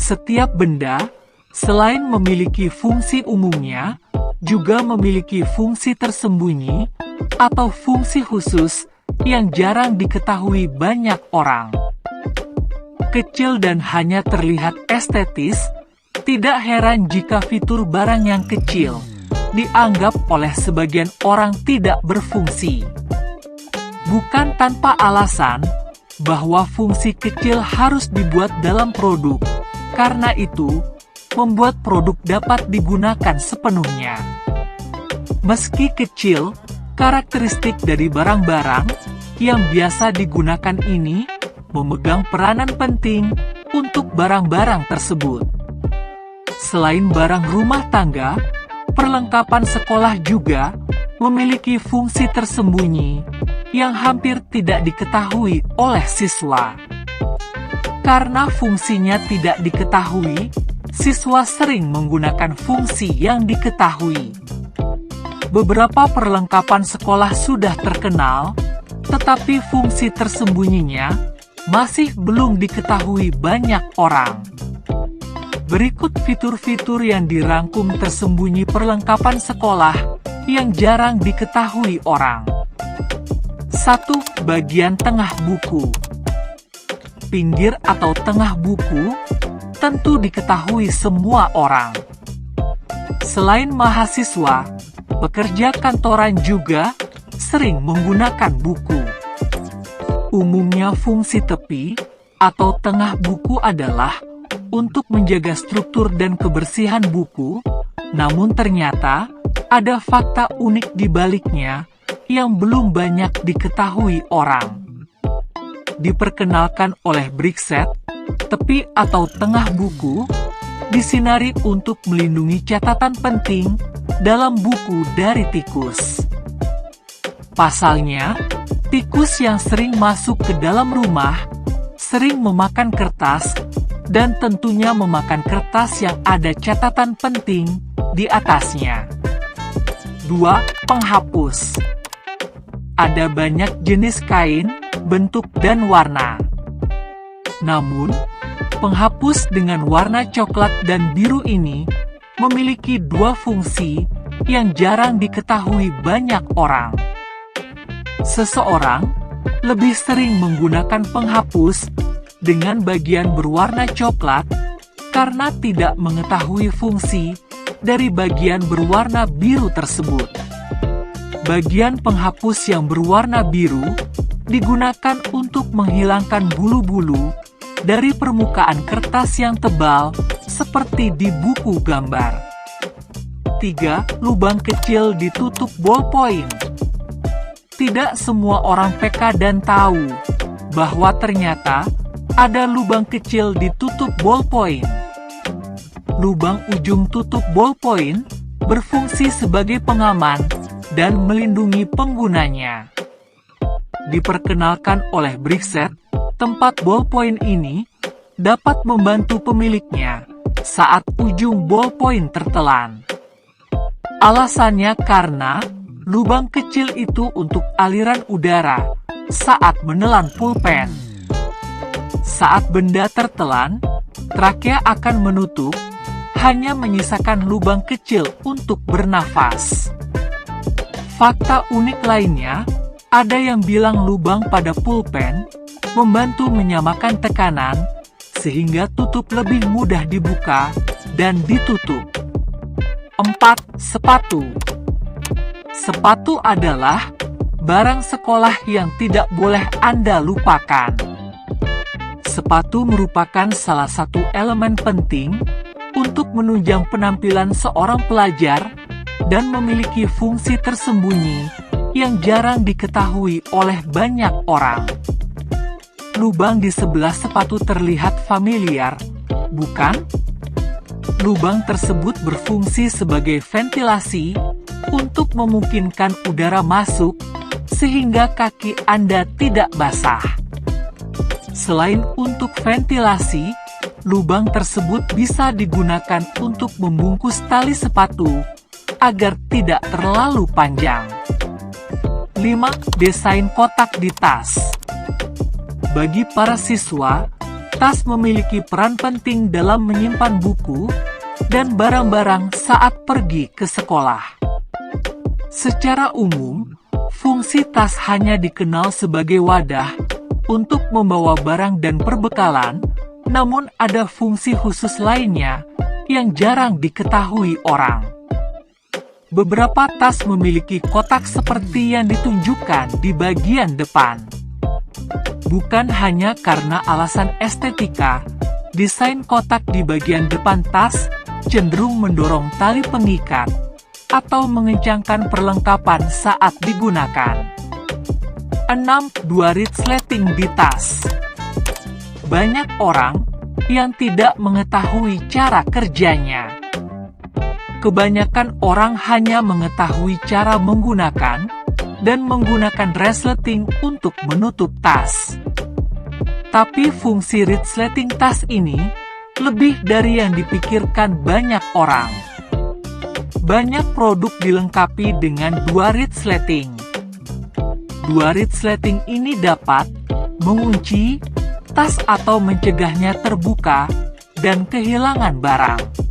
Setiap benda, selain memiliki fungsi umumnya, juga memiliki fungsi tersembunyi atau fungsi khusus yang jarang diketahui banyak orang. Kecil dan hanya terlihat estetis, tidak heran jika fitur barang yang kecil dianggap oleh sebagian orang tidak berfungsi. Bukan tanpa alasan bahwa fungsi kecil harus dibuat dalam produk, karena itu membuat produk dapat digunakan sepenuhnya. Meski kecil, karakteristik dari barang-barang yang biasa digunakan ini memegang peranan penting untuk barang-barang tersebut. Selain barang rumah tangga, perlengkapan sekolah juga memiliki fungsi tersembunyi yang hampir tidak diketahui oleh siswa. Karena fungsinya tidak diketahui, siswa sering menggunakan fungsi yang diketahui. Beberapa perlengkapan sekolah sudah terkenal, tetapi fungsi tersembunyinya masih belum diketahui banyak orang. Berikut fitur-fitur yang dirangkum tersembunyi perlengkapan sekolah yang jarang diketahui orang. 1. Bagian tengah buku. Pinggir atau tengah buku tentu diketahui semua orang. Selain mahasiswa, pekerja kantoran juga sering menggunakan buku. Umumnya fungsi tepi atau tengah buku adalah untuk menjaga struktur dan kebersihan buku, namun ternyata ada fakta unik di baliknya yang belum banyak diketahui orang. Diperkenalkan oleh Brickset, tepi atau tengah buku disinari untuk melindungi catatan penting dalam buku dari tikus. Pasalnya, tikus yang sering masuk ke dalam rumah sering memakan kertas dan tentunya memakan kertas yang ada catatan penting di atasnya. 2. Penghapus. Ada banyak jenis kain, bentuk dan warna. Namun, penghapus dengan warna coklat dan biru ini memiliki dua fungsi yang jarang diketahui banyak orang. Seseorang lebih sering menggunakan penghapus dengan bagian berwarna coklat karena tidak mengetahui fungsi dari bagian berwarna biru tersebut. Bagian penghapus yang berwarna biru digunakan untuk menghilangkan bulu-bulu dari permukaan kertas yang tebal seperti di buku gambar. 3. Lubang kecil ditutup ballpoint. Tidak semua orang peka dan tahu bahwa ternyata ada lubang kecil di tutup ballpoint. Lubang ujung tutup ballpoint berfungsi sebagai pengaman dan melindungi penggunanya. Diperkenalkan oleh Brickset, tempat ballpoint ini dapat membantu pemiliknya saat ujung ballpoint tertelan. Alasannya karena lubang kecil itu untuk aliran udara saat menelan pulpen. Saat benda tertelan, trakea akan menutup, hanya menyisakan lubang kecil untuk bernafas. Fakta unik lainnya, ada yang bilang lubang pada pulpen membantu menyamakan tekanan, sehingga tutup lebih mudah dibuka dan ditutup. 4. Sepatu. Sepatu adalah barang sekolah yang tidak boleh Anda lupakan. Sepatu merupakan salah satu elemen penting untuk menunjang penampilan seorang pelajar dan memiliki fungsi tersembunyi yang jarang diketahui oleh banyak orang. Lubang di sebelah sepatu terlihat familiar, bukan? Lubang tersebut berfungsi sebagai ventilasi untuk memungkinkan udara masuk sehingga kaki Anda tidak basah. Selain untuk ventilasi, lubang tersebut bisa digunakan untuk membungkus tali sepatu agar tidak terlalu panjang. 5. Desain kotak di tas. Bagi para siswa, Tas memiliki peran penting dalam menyimpan buku dan barang-barang saat pergi ke sekolah. Secara umum, fungsi tas hanya dikenal sebagai wadah untuk membawa barang dan perbekalan, namun ada fungsi khusus lainnya yang jarang diketahui orang. Beberapa tas memiliki kotak seperti yang ditunjukkan di bagian depan. Bukan hanya karena alasan estetika, desain kotak di bagian depan tas cenderung mendorong tali pengikat atau mengencangkan perlengkapan saat digunakan. 6. Dua resleting di tas. Banyak orang yang tidak mengetahui cara kerjanya. Kebanyakan orang hanya mengetahui cara menggunakan dan menggunakan resleting untuk menutup tas. Tapi fungsi resleting tas ini lebih dari yang dipikirkan banyak orang. Banyak produk dilengkapi dengan dua resleting. Dua resleting ini dapat mengunci tas atau mencegahnya terbuka dan kehilangan barang.